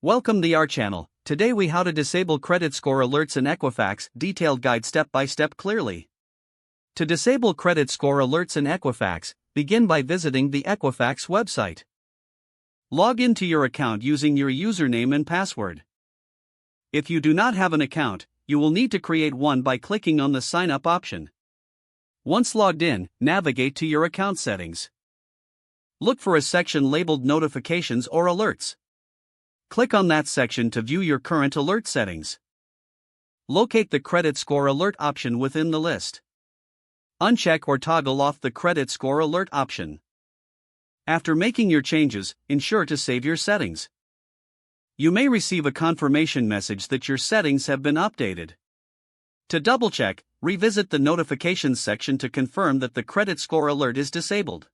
Welcome to our channel. Today we how to disable credit score alerts in Equifax, detailed guide step by step clearly. To disable credit score alerts in Equifax, begin by visiting the Equifax website. Log into your account using your username and password. If you do not have an account, you will need to create one by clicking on the sign up option. Once logged in, navigate to your account settings. Look for a section labeled Notifications or Alerts. Click on that section to view your current alert settings. Locate the credit score alert option within the list. Uncheck or toggle off the credit score alert option. After making your changes, ensure to save your settings. You may receive a confirmation message that your settings have been updated. To double-check, revisit the Notifications section to confirm that the credit score alert is disabled.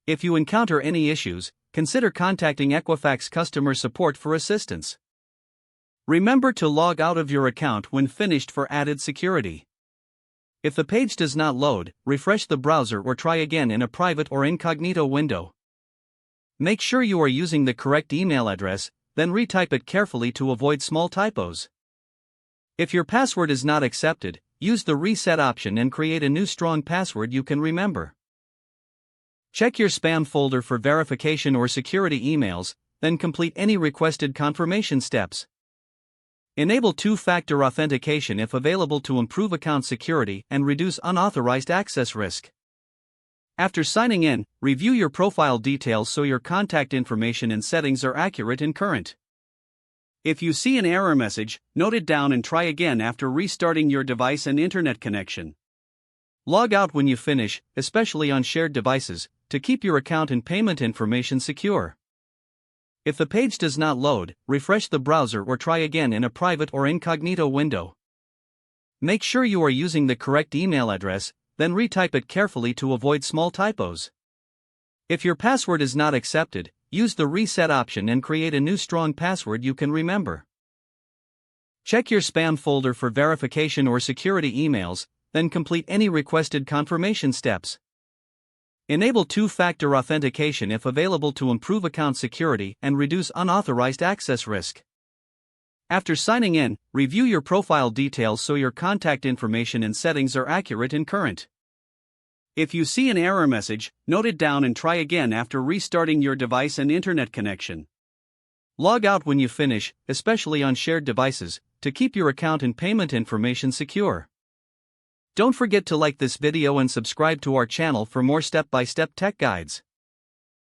If you encounter any issues, consider contacting Equifax customer support for assistance. Remember to log out of your account when finished for added security. If the page does not load, refresh the browser or try again in a private or incognito window. Make sure you are using the correct email address, then retype it carefully to avoid small typos. If your password is not accepted, use the reset option and create a new strong password you can remember. Check your spam folder for verification or security emails, then complete any requested confirmation steps. Enable two-factor authentication if available to improve account security and reduce unauthorized access risk. After signing in, review your profile details so your contact information and settings are accurate and current. If you see an error message, note it down and try again after restarting your device and internet connection. Log out when you finish, especially on shared devices, to keep your account and payment information secure. If the page does not load, refresh the browser or try again in a private or incognito window. Make sure you are using the correct email address, then retype it carefully to avoid small typos. If your password is not accepted, use the reset option and create a new strong password you can remember. Check your spam folder for verification or security emails, then complete any requested confirmation steps. Enable two-factor authentication if available to improve account security and reduce unauthorized access risk. After signing in, review your profile details so your contact information and settings are accurate and current. If you see an error message, note it down and try again after restarting your device and internet connection. Log out when you finish, especially on shared devices, to keep your account and payment information secure. Don't forget to like this video and subscribe to our channel for more step-by-step tech guides.